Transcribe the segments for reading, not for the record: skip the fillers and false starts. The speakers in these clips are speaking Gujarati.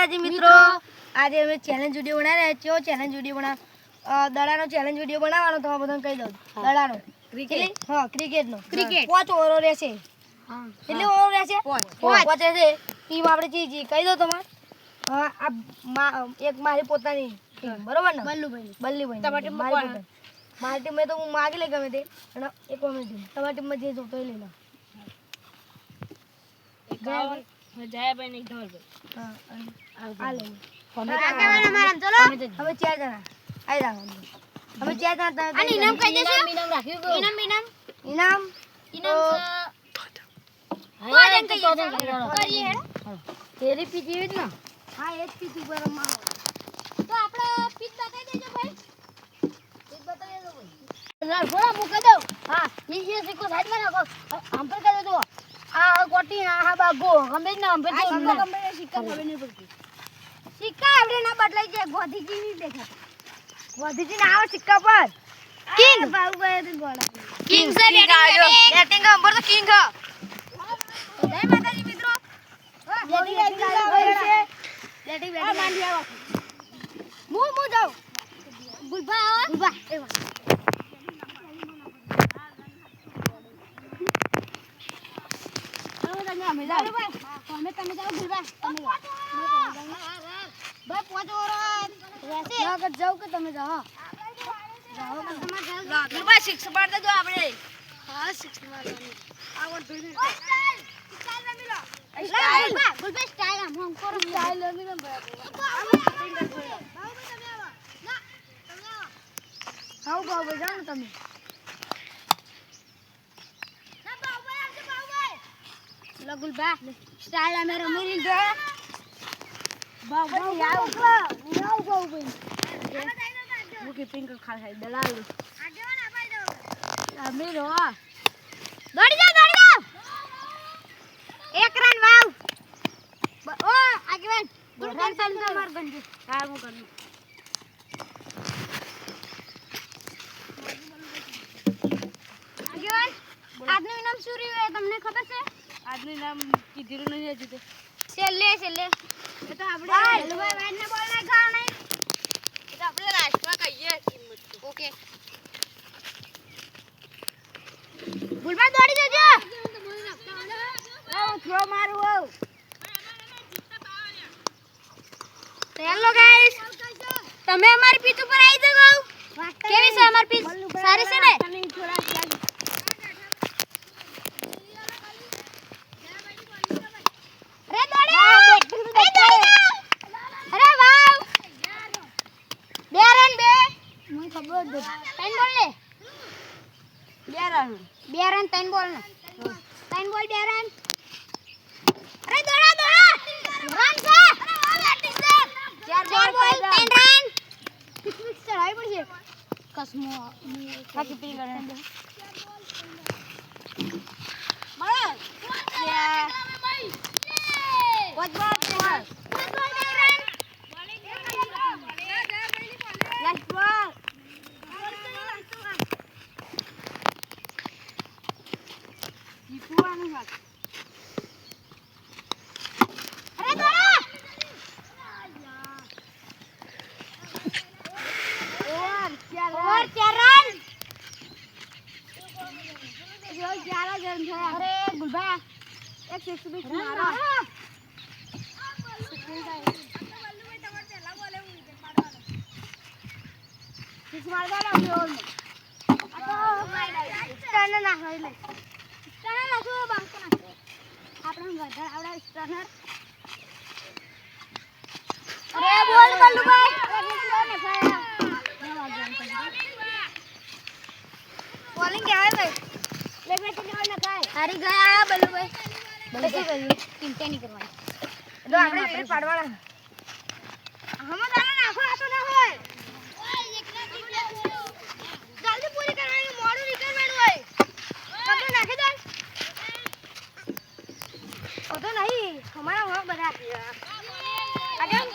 માતાજી મિત્રો, આજે અમે ચેલેન્જ વિડિયો બનાવી રહ્યા છીએ. ચેલેન્જ વિડિયો દડાનો ચેલેન્જ વિડિયો બનાવવાનો તો બધાને કહી દઉં. દડાનો ક્રિકેટ, હા ક્રિકેટનો ક્રિકેટ 5 ઓવર રહેશે. હા કેટલી ઓવર રહેશે? 5 રહેશે. ટીમ આપણે જી કહી દો તમારે. આ એક મારી પોતાની ટીમ બરોબર ને? બલ્લુભાઈ તમારી ટીમ મારી ટીમ તો હું માગી લે ગમે તે અને એક ઓમે ટીમ તમારી ટીમમાં જે જોતો એ લઈ લો. જયાભાઈ ને ધવલભાઈ. હા આ લે. અમે 4 જણા આઈ જાવ. અમે 4 જણા અને ઇનામ કહી દેજો. ઇનામ રાખ્યું તો ઇનામ કરીએ તેરી પીજી જ ને. હા એ જ પીજી પર મારો તો આપણે પીજ બતાવી દેજો ભાઈ. પીજ બતાવી દેજો ભાઈ. ના થોડા મૂકી દો. હા ઈ સિક્કો સાઈડમાં નાખો. આમ પર કરી દો. આ ગોટી આ બાગો ગમે જ ના ગમે સિક્કા ખબર નહીં પડતી. સિક્કા આપણે ના બદલાઈ જાય. ગોધીજી ની દેખા. ગોધીજી ના આવે સિક્કા પર. કિંગ બાબુભાઈ તો ગોડા. કિંગ સે બેટિંગ અંબર તો કિંગ જય માતાજી મિત્રો. બેટિંગ માંડી આવો. હું જાઉં. ગુલબા આવો. ગુલબા એવા. અમે જાવ ભાઈ. તમે જાવ ગુલબા. તમે જાવ. ભાઈ પોચો રહેશે. આગળ જાવ કે તમે જાવ. જાવ કે તમે જાવ. ગુલબા 6 માર દેજો આપણે. હા 6 માર દો. આગળ જોઈને સ્ટાઈલ રમી લો. સ્ટાઈલ ગુલબા સ્ટાઈલ આમ હું કરો. સ્ટાઈલ રમી લો ભાઈ. બાબુ તમે આવો. ના તમે આવો. હાઉ બાબુ જાવ તમે. ગુલબા સ્ટાઈલ અમે રમી લીધો. બાબા આવ ભાઈ. હું કે પિંક ખાય દલાલ આગેવાન આપાઈ દો. અમે રો દોડી જાવ. એક રન વાવ. ઓ આગેવાન રન સંતો માર ગંજી. હા હું કરું. આગેવાન આજનું ઇનામ શું રહ્યું તમને ખબર છે? આજનું નામ કીધું નહીં હજુ તો. છેલ્લે એ તો આપણે હલવાઈ વાઈને બોલ ના ખાવ નહીં. એ તો આપણે લાસ્ટમાં કહીએ કિંમત. ઓકે ગુલબા દોડી જજો. ઓ થ્રો મારું ઓ. હેલો ગાઈસ, તમે અમારી પીચ ઉપર આવી જાવ. કેવી છે અમારી પીચ? સારી છે ને? બે રન 3 બોલ ને 3 બોલ 2 રન. અરે દોડા રન છે. 4 બોલ 3 રન. કિસ્મત ચડાવી પડશે. કસમો બાકી પી કરે મળે. વોચ બોલ 2 રન. લાસ્ટ બોલ. જીતવાનું છે. અરે દોડા. Over 4 run. જો 11 રન થયા. અરે ગુલબા એક 120 મારો. બલ્લુભાઈ તમારે પહેલા બોલે હું વિકેટ મારવાનો. 6 માર દો ને ઓવર. આ તો સ્ટર્નર નાખો લે. સ્ટર્નર નાખો બાંકો નાખો. આપણે ગધર આવડા સ્ટર્નર. અરે બોલ બલ્લુભાઈ. બોલિંગ આવે ભાઈ. લે બેટ લેવા ના કાય. હારી ગયા બલ્લુભાઈ. બલ્લુભાઈ ચિંતા નહીં કરવાની. તો આપણે વિકેટ પાડવાના. હમો દાણા નાખો આ તો ના હોય. જલ્દી પૂરી કરવાની. મોડું નીકળવાનું હોય. કબડો નાખી દો. ઓ તો નહીં હમારા વહાં બધા આગળ.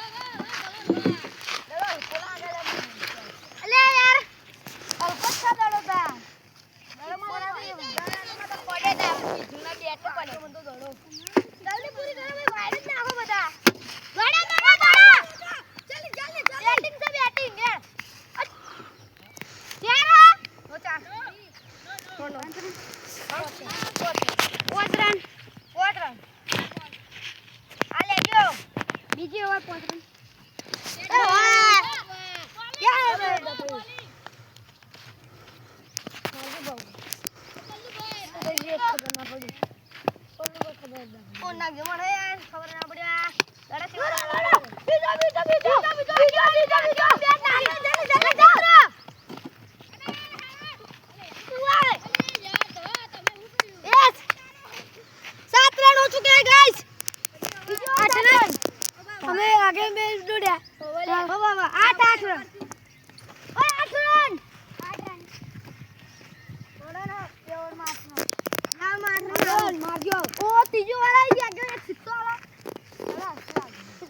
અલે યાર અલ્પા દડો તા. દડો મારા પડે તા. જૂના બેટ તો પડે. જલ્દી પૂરી કરો ભાઈ. વાઈડ જ નાખો બધા. ગડા નાખો. માર પોતરન એ વાહ ક્યાં હે ઓ ના ગે મને ખબર ના પડ્યા અમે આગે મેચ દોડ્યા બાબા 8 રન ઓય 8 રન 8 રન થોડા ના પેવર મારનો ના મારજો ઓ ત્રીજો વાળા આવી ગયા એક સિક્કો વાળા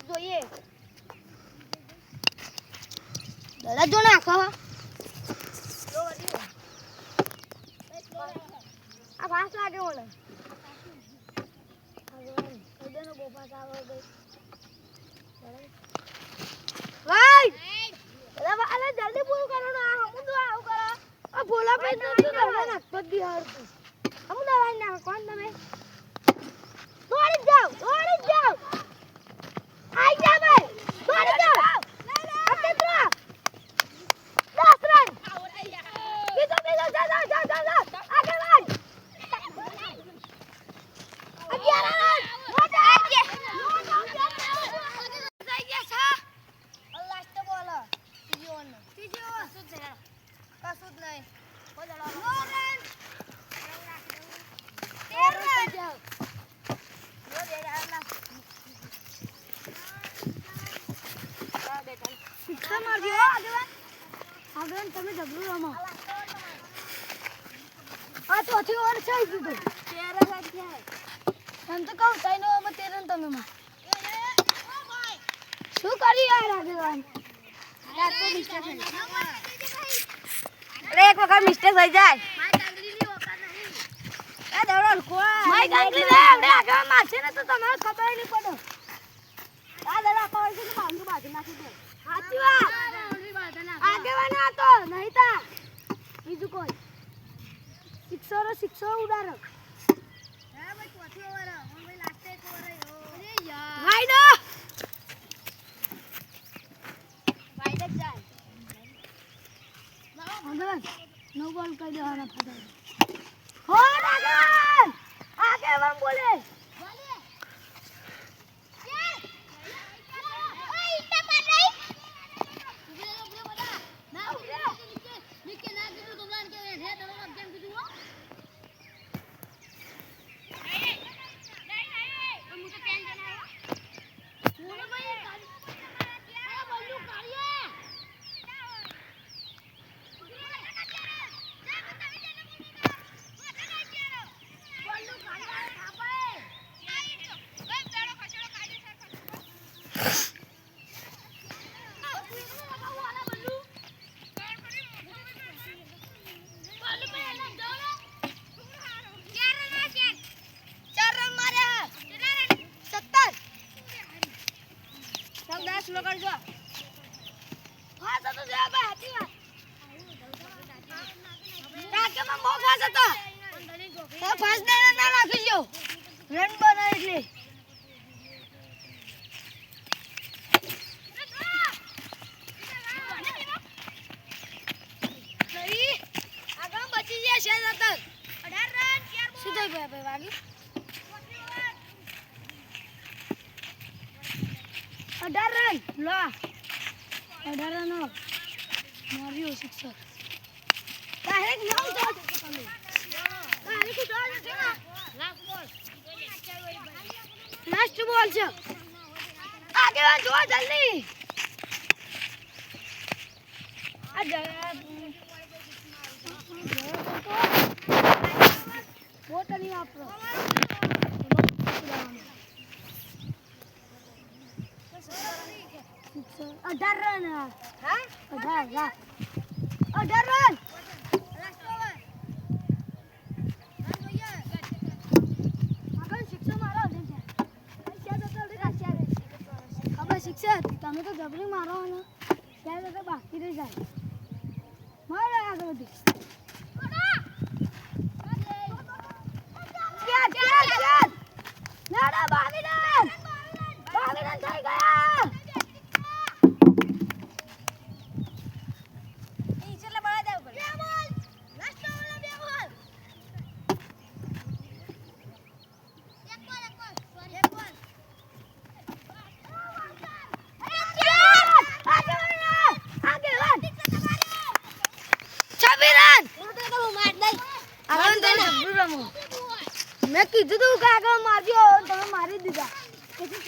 જોઈએ દાદા જો નાખો આ ફાસ લાગે ઓલે આગળ બોપાસ આવે ગઈ ભાઈ અરે જલ્દી પૂરું કરો ના હમું તો આવું કરો આ ભોલા પે તો કરવા નાખતો દી હર હમું દવાઈ નાખ કોણ તમે દોડી જાઓ આઈ જા ભાઈ દોડી જાઓ અતે તો 10 રન બીજો જા આગળ વાળ 11 રન મોટા આવી ગયા લાસ્ટ બોલ ત્રીજો કશું જ નહીં હો જડો 9 રન 13 રન લો દે આલા આ બેટા સિક્કા મારજો આગળ તમે જબરું રમો આ તો અથી ઓર છે કીધું 13 રન છે તમ તો કહું તઈનો અમે 13 રન તમે માં શું કરી યાર આગળ એક વખત મિસ્ટેક થઈ જાય માય ગાંગલી ઓકા નહીં એ દવડો કોઈ માય ગાંગલી રે આપણે આગળ મારશે ને તો તમને ખબર નહીં પડે આ દડા પાવ છે કે બાંધુ બાંધી નાખી દે સાચી વાત આગેવાના હતો નહીં તા બીજું કોઈ સિક્સો ઉડારો હા ભાઈ ચોથી ઓવર હું ભાઈ લાસ્ટ એક ઓવર અરે યાર રાઈડો નો બોલ કરી દેવાના ફટાફટ હો આગળ બોલે રન બનાવી આગળ બચી ગયા છે 18 રન શું થઈ ગયા ભાઈ વાગી 18 રન લો 18 રન માર્યો સિક્સર ડાયરેક્ટ નામ તો તમે ડાયરેક્ટ ઉડાડ છે લાસ્ટ બોલ છે આગળ જો જલ્દી આ જરા બોટ નહીં આપરો 18 રન હા 18 રન લાસ્ટ ઓવર શિક્ષક તમે તો જબરી મારો ને ત્યારે તો બાકી રહી જાય મારે આગળ વધી નાડા 22 રન થઈ ગયા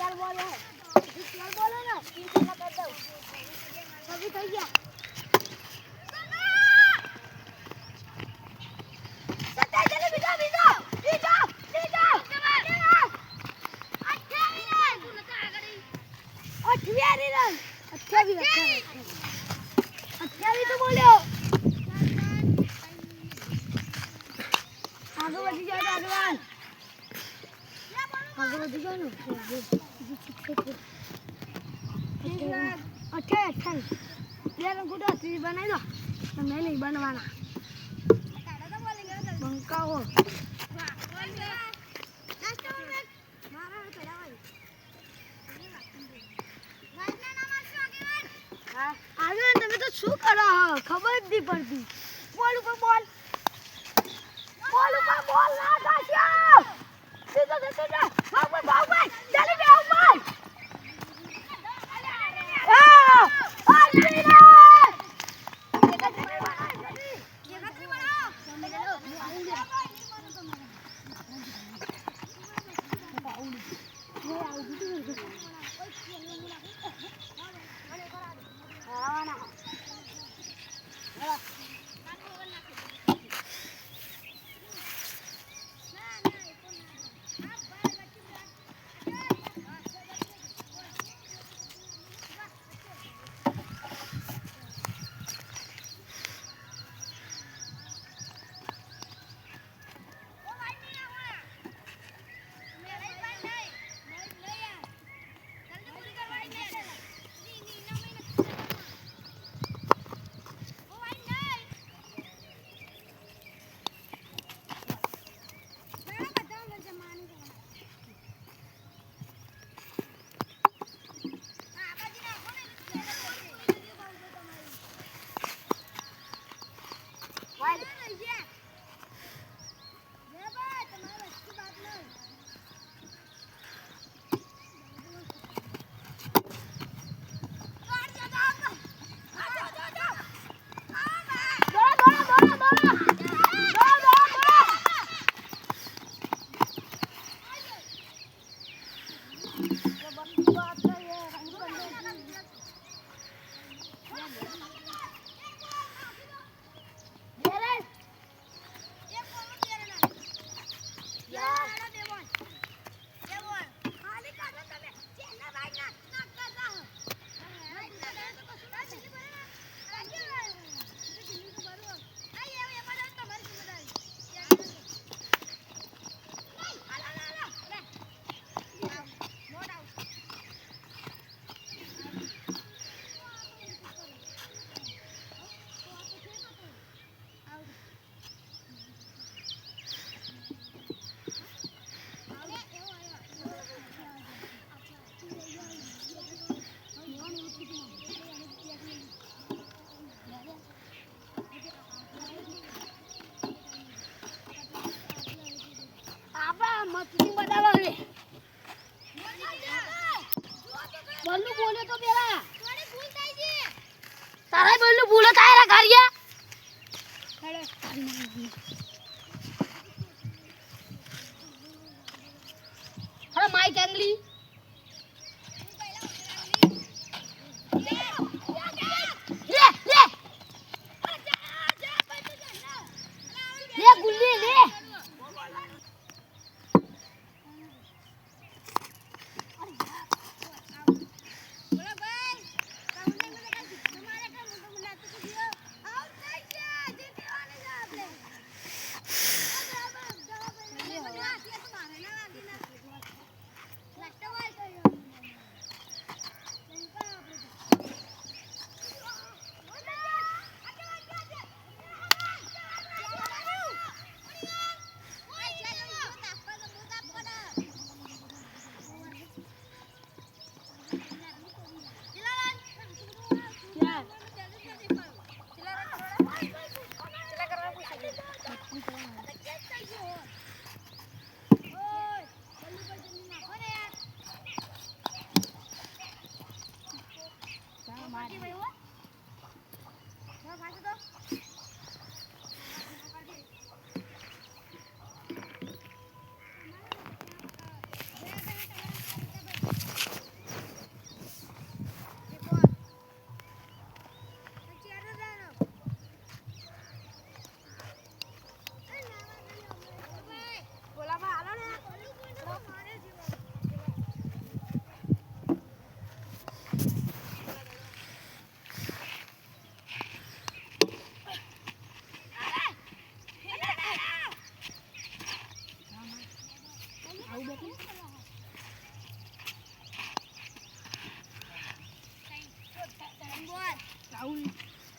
ચાર બોલ હે ચાર બોલ હે ને તીન ચાર કર દઉં સભી થઈ ગયા સત્તા જલે બીજો બીજો બીજો બીજો 28 રન 28 તો બોલ્યો આગળ વધી જાઓ આગળ વધી જાઓ ને 28 બે રન કુટો બનાવી દો તમે નહીં બનવાના બંકાઓ આગળ તમે તો શું કરો ખબર જ નહીં પડતી બોલ ઉપર બોલ ના દાસ્યો સીધો ભાગ ભાઈ ચાલી બે ઉપર મસ્તી બતાવો હવે બલ્લુ બોલે તો પેલા થોડી ભૂલ થઈ છે તારે બલ્લુ ભૂલ થાય રે ગાડિયા અરે માઈક એંગલી લે ગુલ્લી લે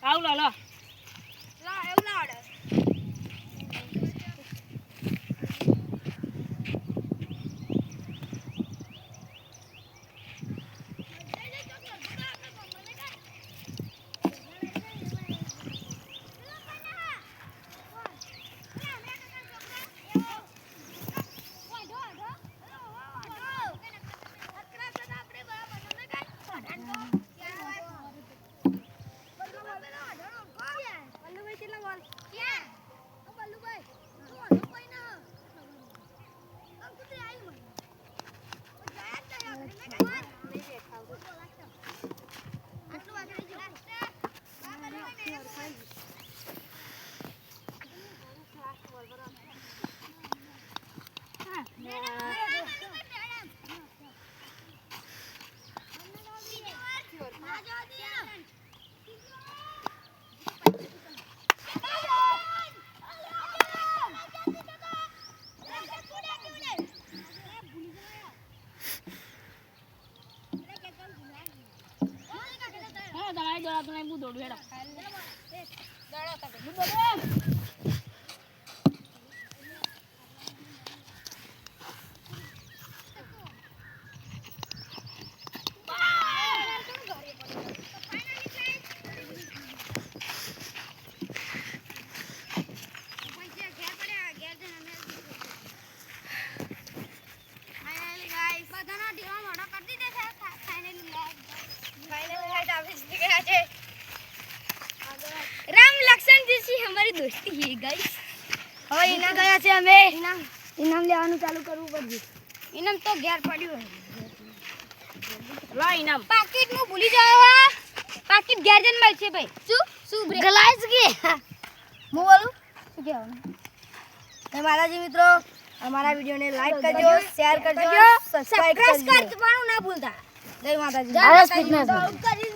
આવ લો લો એવું ના ઓર્ડર राम लक्षण जैसी हमारी दोस्ती है गाइस હવે ઇનામ ગયા છે અમે ઇનામ લેવાનું ચાલુ કરવું પડશે ઇનામ તો ઘેર પડ્યું લા ઇનામ પાકીટ નું ભૂલી જાવ પાકીટ ઘેર જન મળશે ભાઈ શું ગ્લાસ કે હું બોલું શું કહેવાનું મારા જી મિત્રો અમારા વિડિયોને લાઈક કરજો શેર કરજો સબસ્ક્રાઇબ કરવાનું ના ભૂલતા જય માતાજી